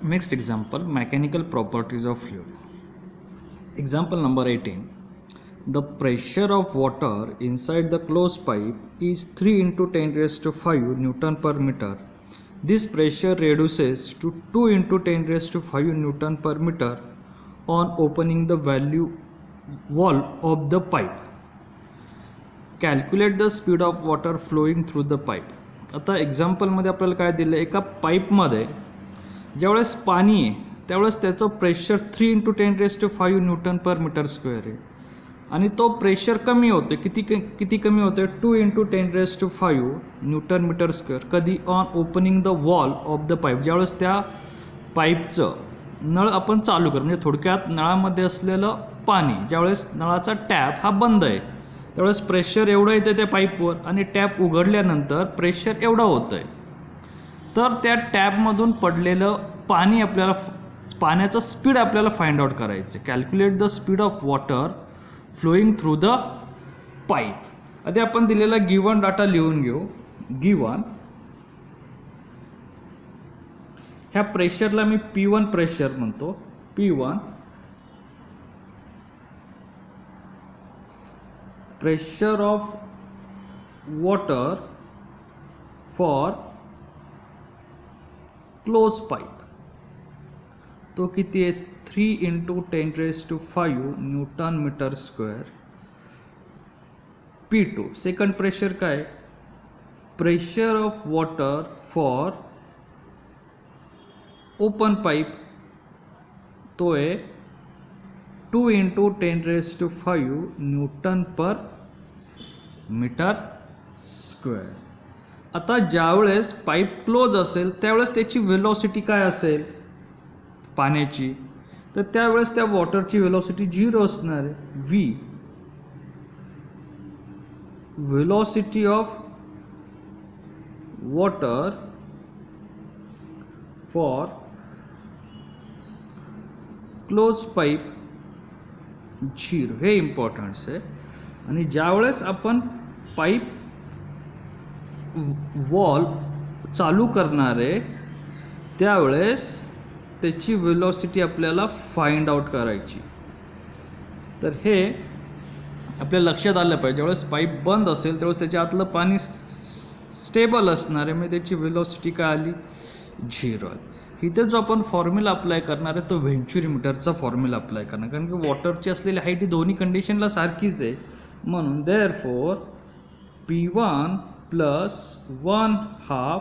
Next example, mechanical properties of fluid. Example number 18. The pressure of water inside the closed pipe is 3 into 10 raised to 5 Newton per meter. This pressure reduces to 2 into 10 raised to 5 Newton per meter on opening the wall of the pipe. Calculate the speed of water flowing through the pipe. आता एक्झाम्पलमध्ये आपल्याला काय दिलं, एका पाईपमध्ये ज्यावेळेस पाणी आहे त्यावेळेस त्याचं pressure 3 into 10 raised to 5 newton per metre square आहे आणि तो प्रेशर कमी होतो. किती कमी होतो? 2 into 10 raised to 5 newton metre square. कधी? On opening the wall of the pipe. ज्यावेळेस त्या पाईपचं नळ आपण चालू करू, म्हणजे थोडक्यात नळामध्ये असलेलं पाणी ज्यावेळेस नळाचा टॅप हा बंद आहे त्यावेळेस प्रेशर एवढं येतं त्या पाईपवर आणि टॅप उघडल्यानंतर प्रेशर एवढं होतं आहे. तर त्या टॅपमधून पडलेलं पाणी आपल्याला, पाण्याचं स्पीड आपल्याला फाइंड आउट करायचं. Calculate the speed of water flowing through the pipe. आता आपण दिलेला गिवन डाटा लिहून घेऊ. गिवन ह्या प्रेशरला मी P1 प्रेशर म्हणतो. P1 pressure of water for close pipe. तो किती आहे? 3 into 10 raised to 5 newton metre square. P2 second pressure काय? Pressure of water for open pipe. तो आहे 2 into 10 raised to 5 newton per metre square. आता ज्यावेळेस pipe close असेल त्यावेळेस त्याची वेलोसिटी काय असेल पाण्याची? तर त्यावेळेस त्या वॉटरची वेलोसिटी 0 असणार आहे. V velocity of water for close pipe 0. हे इम्पॉर्टन्स आहे. आणि ज्यावेळेस आपण पाईप वॉल चालू करणार आहे त्यावेळेस त्याची वेलोसिटी आपल्याला फाइंड आउट करायची. तर हे आपल्या लक्षात आलं पाहिजे. ज्यावेळेस पाईप बंद असेल त्यावेळेस त्याच्या आतलं पाणी स्टेबल असणार आहे, म्हणजे त्याची वेलोसिटी काय आली? 0 आली. इथे जो आपण फॉर्म्युला अप्लाय करणार आहे तो व्हेंचुरीमीटरचा फॉर्म्युला अप्लाय करणार, कारण की वॉटरची असलेली हाईट ही दोन्ही कंडिशनला सारखीच आहे. म्हणून therefore P1 plus 1/2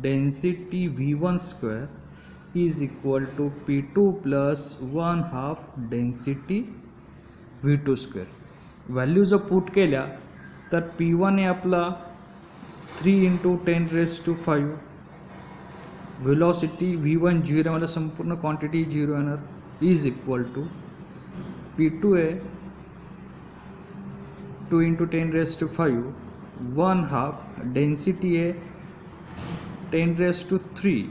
density V1 square is equal to P2 plus 1/2 density V2 square. Value जर पुट केल्या तर P1 आहे आपला 3 into 10 raised to 5. Velocity V1 0 मला संपूर्ण क्वांटिटी 0 येणार. इज इक्वल टू P2 आहे 2 into 10 raised to 5 1/2 डेन्सिटी आहे 10 raised to 3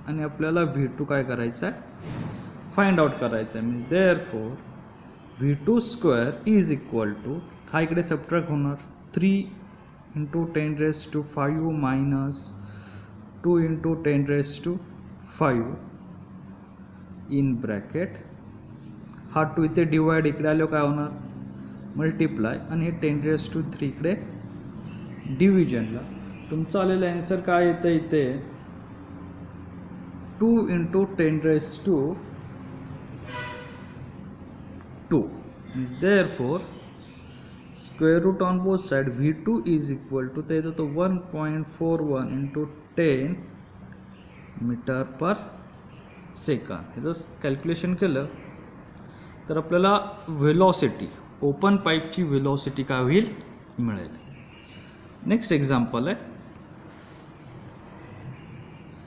आणि आपल्याला V2 काय करायचं आहे? फाइंड आउट करायचं आहे. Means therefore V2 square is equal to, हा इकडे सबट्रॅक्ट होणार, 3 into 10 raised to 5 minus 2 into 10 raised to 5 in bracket. हा 2 इथे डिवाइड, इकडे आल्यावर काय होणार? मल्टिप्लाय. आणि हे 10 raised to 3 इकडे डिव्हिजनला. तुमचं आलेलं आन्सर काय येतं इथे? 2 into 10 raised to 2. Means therefore square root on both side V2 is equal to, ते येतो 1.41 into 10 मीटर पर सेकंद. ह्याचं कॅल्क्युलेशन केलं तर आपल्याला वेलोसिटी, ओपन पाईपची वेलोसिटी काय होईल? मिळेल. नेक्स्ट एक्झाम्पल आहे,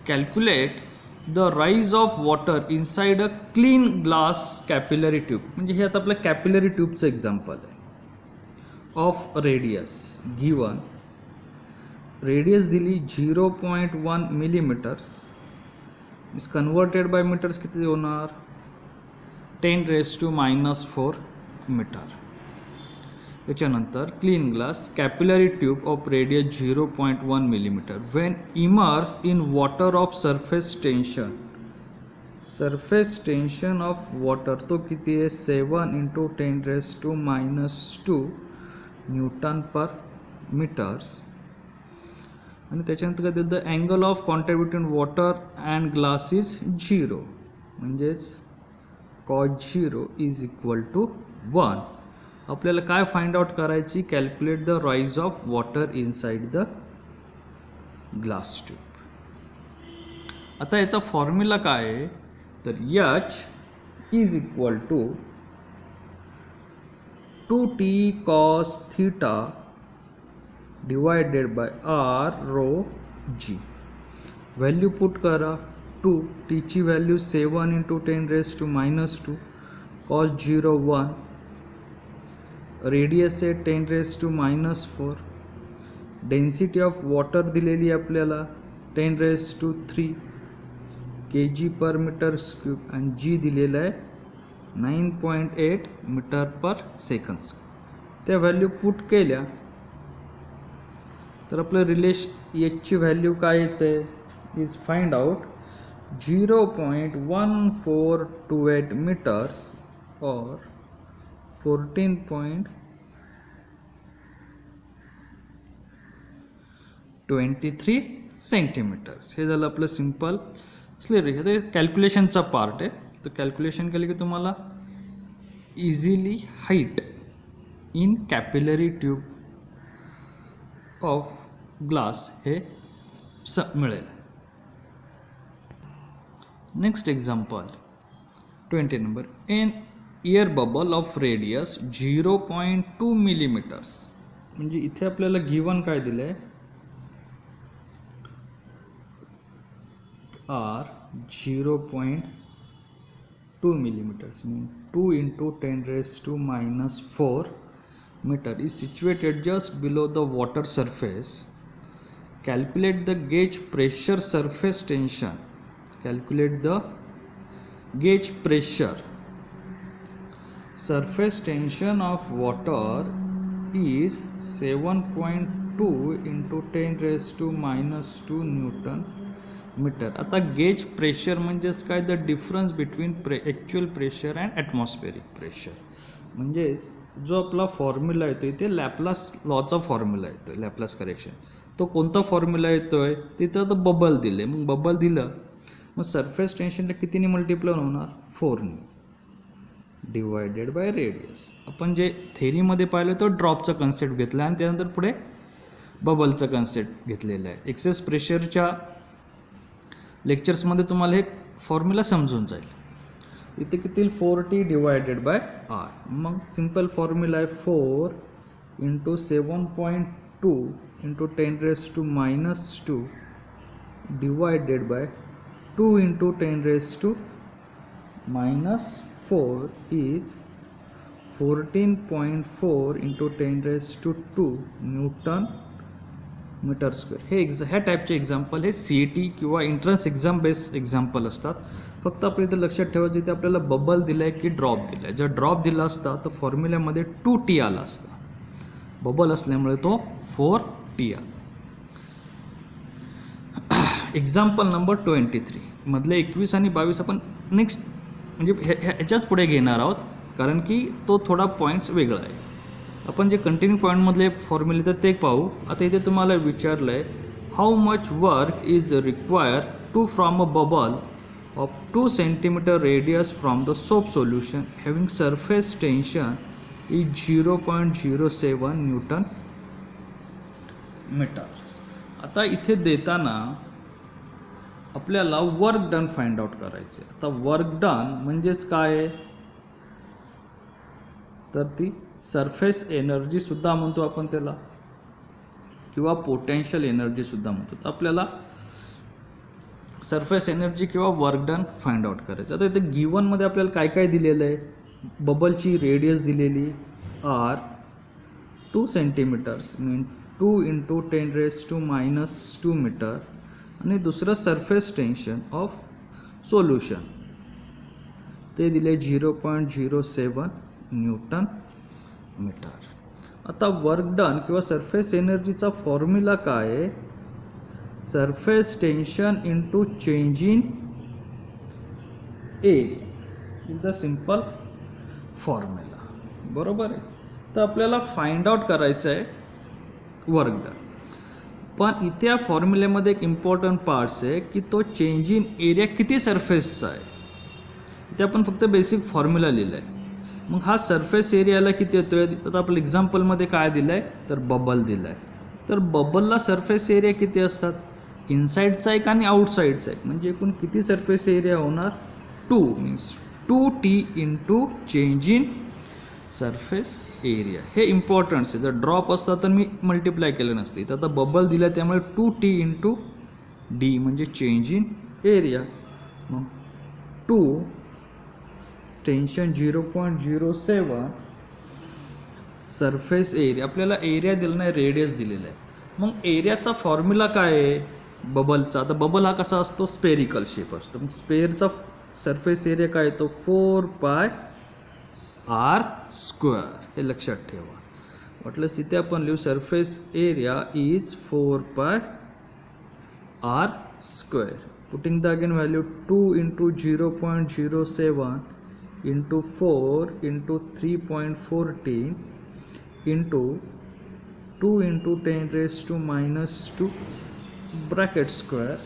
calculate the rise of water inside a clean glass capillary tube. म्हणजे हे आता आपलं कॅपिलरी ट्यूबचं एक्झाम्पल आहे. ऑफ रेडियस गिवन, रेडियस दिली 0.1 millimetres. Is converted by metres किती होणार? 10 raised to -4 मीटर. त्याच्यानंतर clean glass capillary tube of radius 0.1 millimetre when immerse in water of surface tension surface tension of water तो किती आहे 7 × 10⁻² newton पर metres. आणि त्याच्यानंतर काय दिलं, the angle of contact between water and glass is 0, म्हणजेच cos 0 is equal to 1. आपल्याला काय फाइंड आउट करायची, calculate the rise of water inside the glass tube. आता याचा फॉर्म्युला काय आहे, तर H is equal to 2t cos θ divided by r rho g. Value put करा. 2 t ची व्हॅल्यू 7 × 10⁻², cos 0 1, रेडियस आहे 10⁻⁴, डेन्सिटी ऑफ वॉटर दिलेली आपल्याला 10⁻³ kg पर मीटर क्यूब आणि g दिलेला आहे 9.8 मीटर पर सेकंड. त्या व्हॅल्यू पुट केल्या तर आपलं Hची व्हॅल्यू काय येते, इज फाइंड आउट 0.1428 मीटर्स और 14.23 सेंटीमीटर्स. हे झालं आपलं सिंपल स्लेरी. हे कॅल्क्युलेशनचा पार्ट आहे. तर कॅल्क्युलेशन केलं की तुम्हाला easily height in capillary tube of glass हे मिळेल. Next example 20 number. An air bubble of radius 0.2 millimetres. म्हणजे इथे आपल्याला गिवन काय दिलं आहे, R 0.2 millimeters, mean 2 × 10⁻⁴ meter is situated just below the water surface. Calculate the gauge pressure surface tension. Calculate the gauge pressure. Surface tension of water is 7.2 × 10⁻² Newton metre. आता gauge pressure म्हणजेच काय, the difference between actual pressure and atmospheric pressure. म्हणजेच जो आपला formula येतो इथे Laplace लॉचा formula येतो, Laplace correction. तो कोणता फॉर्म्युला येतोय, तिथं तर बबल दिले. मग बबल दिलं, मग सरफेस टेन्शनला कितीने मल्टिप्लाय होणार, 4ने डिवायडेड बाय रेडियस. आपण जे थेरीमध्ये पाहिलं तो ड्रॉपचा कन्सेप्ट घेतला आणि त्यानंतर पुढे बबलचा कन्सेप्ट घेतलेला आहे. एक्सेस प्रेशरच्या लेक्चर्समध्ये तुम्हाला हे फॉर्म्युला समजून जाईल. इथे किती 4t डिवायडेड बाय r. मग सिंपल फॉर्म्युला आहे 4 × 7.2 × 10⁻² divided by 2 × 10⁻⁴ is 14.4 × 10⁻² newton metre square. हे ह्या टाईपचे एक्झाम्पल हे CET किंवा एंट्रन्स एक्झाम बेस एक्झाम्पल असतात. फक्त आपल्या इथे लक्षात ठेवायचं, इथे आपल्याला बबल दिला आहे की ड्रॉप दिला आहे. जर ड्रॉप दिला असता तर फॉर्म्युल्यामध्ये 2t आला असता. बबल असल्यामुळे तो 4t आला. एक्झाम्पल नंबर 23 मधले 21 आणि 22 आपण नेक्स्ट म्हणजे ह्याच्याच पुढे घेणार आहोत, कारण की तो थोडा पॉईंट्स वेगळा आहे. आपण जे कंटिन्यू पॉईंटमधले फॉर्म्युले तर ते पाहू. आता इथे तुम्हाला विचारलं आहे, how much work is require to from a bubble of 2 centimetre radius from the soap solution having surface tension is 0.07 newton metre. आता इथे देताना आपल्याला वर्क डन फाइंड आउट करायचे. आता वर्क डन म्हणजेच काय, तर ती सरफेस एनर्जी सुद्धा म्हणतो आपण त्याला, किंवा पोटेन्शियल एनर्जी सुद्धा म्हणतो. तर आपल्याला सरफेस एनर्जी किंवा वर्क डन फाइंड आउट करायचं. आता इथे गिवनमध्ये आपल्याला काय काय दिलेलं आहे, बबलची रेडियस दिलेली r 2 सेंटीमीटर्स मीन 2 × 10⁻² मीटर, आणि दुसरं सरफेस टेन्शन ऑफ सोल्युशन ते दिले 0.07 न्यूटन मीटर. आता वर्क डन किंवा सरफेस एनर्जीचा फॉर्म्युला काय आहे, surface tension into change in area is the simple formula. बरोबर आहे. तर आपल्याला फाइंड आउट करायचं आहे वर्क डन. पण इथे या फॉर्म्युल्यामध्ये एक इम्पॉर्टंट पार्ट्स आहे की तो चेंज इन एरिया किती सरफेसचा आहे. इथे आपण फक्त बेसिक फॉर्म्युला लिहिला आहे. मग हा सरफेस एरियाला किती येतो आहे. आता आपल्या एक्झाम्पलमध्ये काय दिलं आहे तर बबल दिलं आहे. तर बबलला सरफेस एरिया किती असतात, इनसाईडचा एक आणि आउटसाईडचा एक, म्हणजे एकूण किती सरफेस एरिया होणार 2 means 2T into change in surface area. हे इम्पॉर्टंट्स आहे. जर ड्रॉप असता तर मी मल्टिप्लाय केलं नसते. तर आता बबल दिला त्यामुळे 2T इंटू D म्हणजे चेंज इन एरिया. मग 2 टेन्शन 0.07 सरफेस एरिया. आपल्याला एरिया दिला नाही, रेडियस दिलेला आहे. मग एरियाचा फॉर्म्युला काय आहे बबलचा. आता बबल हा कसा असतो, स्पेरिकल शेप असतो. मग स्पेअरचा सरफेस एरिया काय येतो 4πr². हे लक्षात ठेवा. वाटलंच तिथे आपण लिहू surface area is 4πr². Putting the again value 2 into 0.07 into 4 into 3.14 into 2 into 10⁻⁻² bracket square.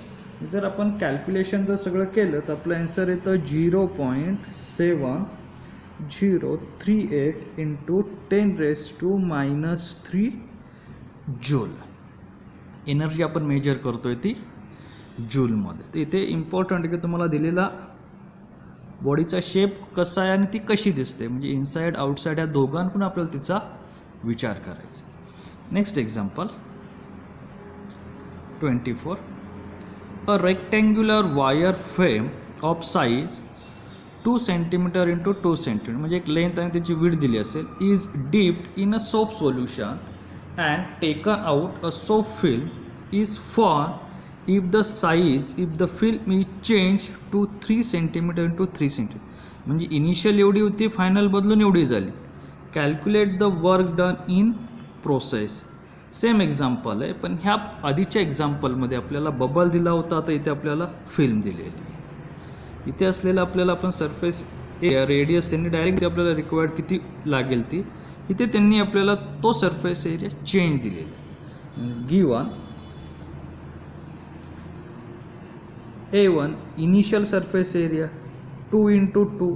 जर आपण कॅल्क्युलेशन जर सगळं केलं तर आपलं आन्सर येतं 0.7038 इंटू 10⁻³ जूल. एनर्जी आपण मेजर करतोय ती जूलमध्ये. तर इथे इम्पॉर्टंट आहे की तुम्हाला दिलेला बॉडीचा शेप कसा आहे आणि ती कशी दिसते, म्हणजे इनसाइड आउटसाइड या दोघांकडून आपल्याला तिचा विचार करायचा. Next example 24. A rectangular wire frame of size 2 centimetre into 2 centimetre, म्हणजे एक लेंथ आणि त्याची विड्थ दिली असेल, is dipped in a soap solution and taken out a soap film is form if the film is changed to 3 cm into 3 cm. म्हणजे initial एवढी होती, final बदलून एवढी झाली. Calculate the work done in process. Same example आहे, पण ह्या आधीच्या एक्झाम्पलमध्ये आपल्याला बबल दिला होता, आता इथे आपल्याला फिल्म दिलेली आहे. इथे असलेला आपल्याला आपण सरफेस रेडियस त्यांनी डायरेक्ट आपल्याला रिक्वायर्ड किती लागेल ती, इथे त्यांनी आपल्याला तो सरफेस एरिया चेंज दिलेला आहे. Means given A1 initial surface area 2 into 2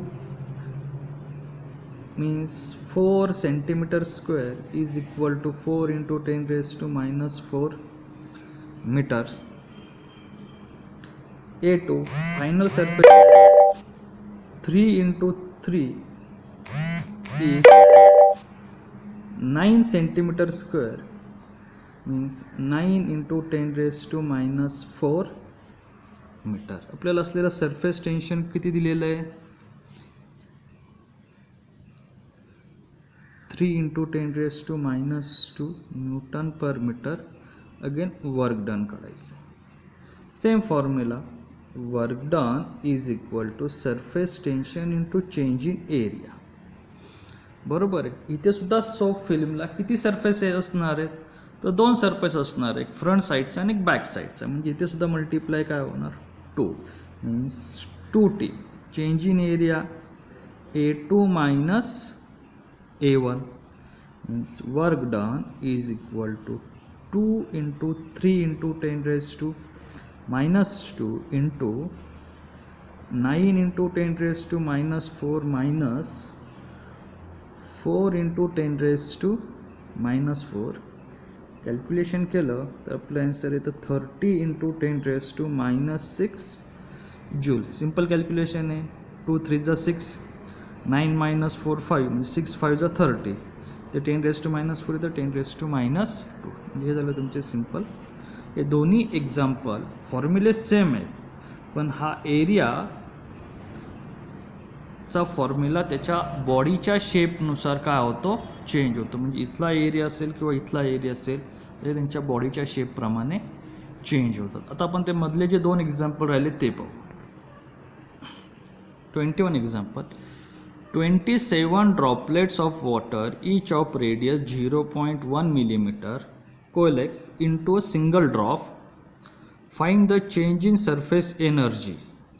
means 4 centimeter square is equal to 4 into 10⁻⁻4 meters. A2 final surface 3 into 3 is 9 centimeter square means 9 into 10⁻⁴ metre. आपल्याला असलेला सरफेस टेन्शन किती दिलेलं आहे 3 into 10⁻² newton per metre. Again work done काढायचं. Same formula, work done is equal to surface tension into change in area. बरोबर आहे. इथे सुद्धा सोप फिल्मला किती सरफेस असणार आहेत तर 2 सरफेस असणार, एक फ्रंट साईडचा आणि एक बॅक साईडचा. म्हणजे इथे सुद्धा मल्टिप्लाय काय होणार 2 means 2T. Change in area A2 minus A1 means work done is equal to 2 into 3 into 10⁻² into 9 into 10⁻⁴ minus 4 into 10⁻⁴. Calculation केलं तर आपलं आन्सर येतं 30 इंटू 10⁻⁻6 जूल. सिम्पल कॅल्क्युलेशन आहे. 2 3 जा 6, 9 minus 4 5 म्हणजे 6 5 जा 30, ते 10⁻⁻4 तर 10⁻². म्हणजे हे झालं तुमचे सिम्पल. हे दोन्ही एक्झाम्पल फॉर्म्युले सेम आहेत, पण हा एरियाचा फॉर्म्युला त्याच्या बॉडीच्या शेपनुसार काय होतो चेंज होतो. म्हणजे इथला एरिया असेल किंवा इथला एरिया असेल ते त्यांच्या बॉडीच्या शेपप्रमाणे चेंज होतात. आता आपण ते मधले जे 2 एक्झाम्पल राहिले ते पाहू. 21 example. 27 droplets of water each of radius 0.1 millimeter coalesce into a single drop. Find the change in surface energy.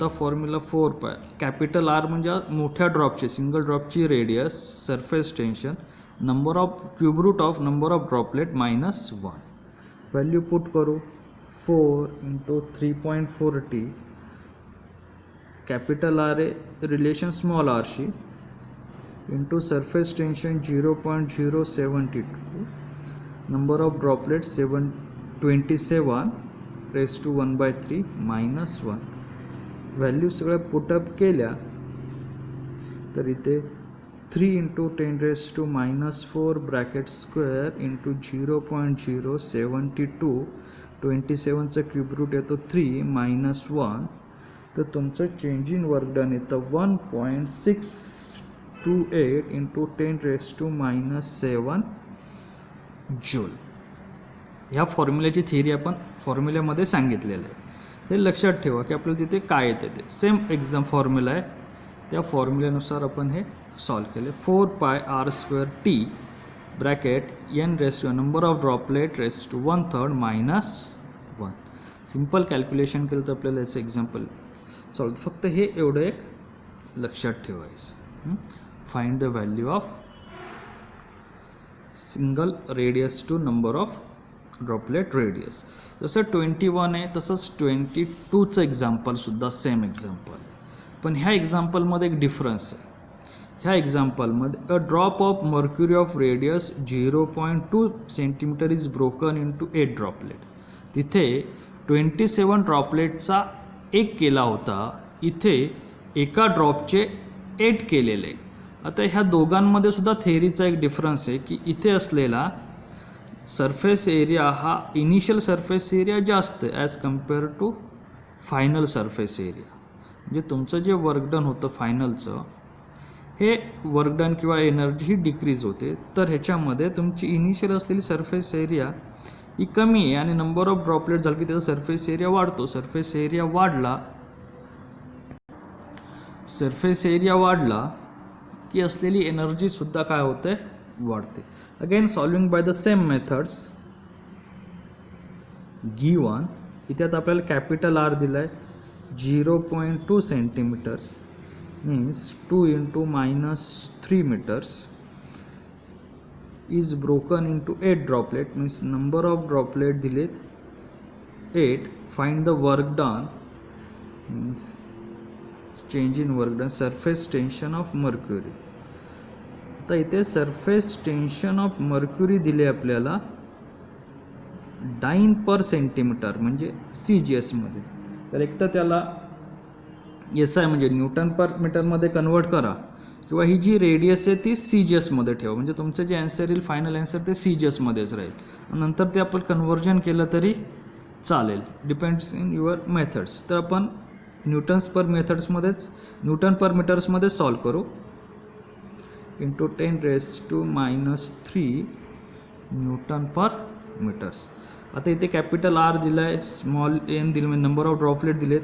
कोणता फॉर्म्युला 4 पाय. कॅपिटल आर म्हणजे मोठ्या ड्रॉपची सिंगल ड्रॉपची radius, surface tension, number of cube root of number of droplet -1. Value put करू. 4 × 3.4t capital R आहे relation small आरशी into surface tension 0.072, number of droplet 27 raise to 1/3 -1. Value सगळ्या put up केल्या तर इथे 3 × 10⁻⁴ ब्रॅकेट स्क्वेअर इंटू 0.072, 27चा cube root येतो 3 -1. तर तुमचं चेंज इन वर्क डन येतं 1.628 × 10⁻⁷ जूल. ह्या फॉर्म्युल्याची थिअरी आपण फॉर्म्युल्यामध्ये सांगितलेलं आहे. हे लक्षात ठेवा की आपल्याला तिथे काय येते ते सेम एक्झाम फॉर्म्युला आहे. त्या फॉर्म्युल्यानुसार आपण हे सॉल्व केले. 4πr² bracket n⁻⁴ number of droplet raise to 1/3 -1. Simple calculation केलं तर आपल्याला याचं एक्झाम्पल सॉल्व. फक्त हे एवढं एक लक्षात ठेवायचं. Find the value of single radius to number of droplet radius. जसं 21 आहे तसंच 22चं एक्झाम्पलसुद्धा सेम एक्झाम्पल. पण ह्या एक्झाम्पलमध्ये एक डिफरन्स आहे. ह्या एक्झाम्पलमध्ये a drop of mercury of radius 0.2 centimetre is broken into 8 droplet. तिथे 27 ड्रॉपलेटचा 1 केला होता, इथे एका ड्रॉपचे 8 केलेले. आता ह्या दोघांमध्ये सुद्धा थेअरीचा एक डिफरन्स आहे की इथे असलेला सरफेस एरिया हा इनिशियल सरफेस एरिया जास्त आहे as compare to final surface area. म्हणजे तुमचं जे वर्क डन होतं फायनलचं, हे वर्क डन किंवा एनर्जी ही डिक्रीज होते. तर ह्याच्यामध्ये तुमची इनिशियल असलेली सरफेस एरिया ही कमी आहे आणि नंबर ऑफ ड्रॉपलेट झालं की त्याचा सरफेस एरिया वाढतो. सरफेस एरिया वाढला की असलेली एनर्जीसुद्धा काय होते, वाढते. Again solving by the same methods given. इथे आता आपल्याला कॅपिटल आर दिला आहे 0.2 centimetres means 2 × -3 meters is broken into 8 droplet means number of droplet दिलेत 8. Find the work done means change in work done. Surface tension of mercury. आता इथे surface tension of mercury दिले आपल्याला डाइन पर centimetre म्हणजे CGS मध्ये. तर एक तर त्याला SI म्हणजे न्यूटन पर मीटरमध्ये कन्वर्ट करा किंवा ही जी रेडियस आहे ती CGS मध्ये ठेवा. म्हणजे तुमचं जे आन्सर येईल फायनल आन्सर ते CGS मध्येच राहील. नंतर ते आपण कन्वर्जन केलं तरी चालेल, डिपेंड्स इन युअर मेथड्स. तर आपण न्यूटन पर मीटर्समध्ये सॉल्व करू. इंटू 10⁻³ न्यूटन पर मीटर्स. आता इथे कॅपिटल आर दिला आहे, स्मॉल एन दिलं म्हणजे नंबर ऑफ ड्रॉपलेट दिलेत.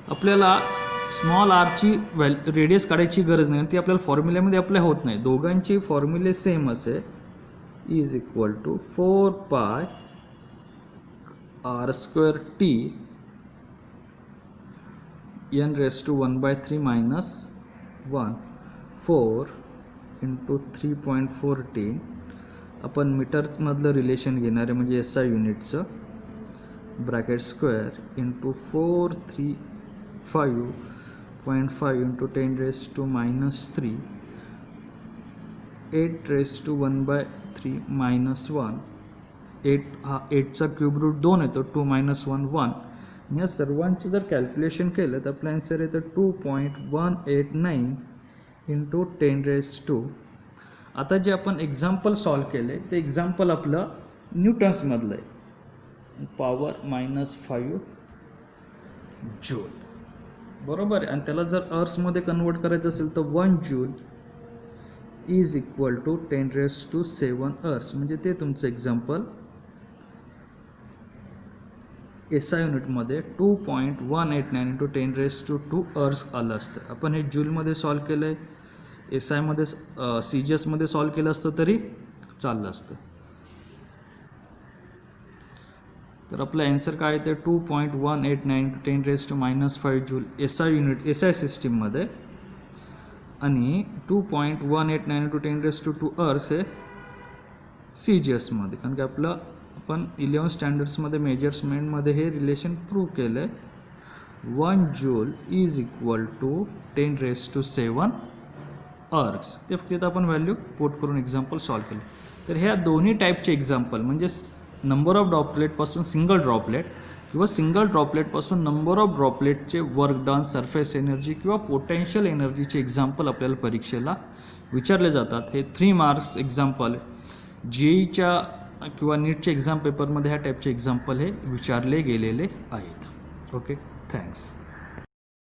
आपल्याला स्मॉल आरची रेडियस काढायची गरज नाही, ती आपल्याला फॉर्म्युल्यामध्ये अप्लाय होत नाही. दोघांची फॉर्म्युले सेमच आहे. Is equal to 4πr² T n⁻⁴ - 1 4 × 3.14. आपण मीटर्समधलं रिलेशन घेणार आहे म्हणजे SI युनिटचं ब्रॅकेट स्क्वेअर इंटू 435.5 × 10⁻³ 8⁻⁴ - 1. 8 हा 8चा क्यूब रूट 2 येतो. 2 - 1 1. या सर्वांची जर कॅल्क्युलेशन केलं तर आपलं आन्सर येतं 2.189 × 10⁻². आता जे आपण एक्झाम्पल सॉल्व केले ते एक्झाम्पल आपलं न्यूटन्समधलं आहे. पॉवर -5 जूल बरोबर आहे. आणि त्याला जर अर्समध्ये कन्वर्ट करायचं असेल तर 1 joule is equal to 10⁻⁷ ergs. म्हणजे ते तुमचं एक्झाम्पल SI युनिटमध्ये 2.189 × 10⁻² अर्स आलं असतं. आपण हे जूलमध्ये सॉल्व केलं आहे, SIमध्ये CGS मध्ये सॉल्व केलं असतं तरी चाललं असतं. तर आपलं आन्सर काय येते 2.189 × 10⁻⁻5 जूल SI युनिट SI सिस्टीममध्ये आणि 2.189 × 10⁻² अर्स हे CGS मध्ये. कारण की आपण 11 स्टँडर्ड्समध्ये मेजर्समेंटमध्ये हे रिलेशन प्रूव्ह केलं आहे. 1 joule is equal to 10⁻⁷ ergs. ते फक्त आपण व्हॅल्यू पोट करून एक्झाम्पल सॉल्व केलं. तर ह्या दोन्ही टाईपचे एक्झाम्पल म्हणजे नंबर ऑफ ड्रॉपलेटपासून सिंगल ड्रॉपलेट किंवा सिंगल ड्रॉपलेटपासून नंबर ऑफ ड्रॉपलेटचे वर्क डन, सरफेस एनर्जी किंवा पोटेन्शियल एनर्जीचे एक्झाम्पल आपल्याला परीक्षेला विचारले जातात. हे 3 मार्क्स एक्झाम्पल JEEच्या किंवा नीटच्या एक्झाम पेपरमध्ये ह्या टाईपचे एक्झाम्पल हे विचारले गेलेले आहेत. Okay, thanks.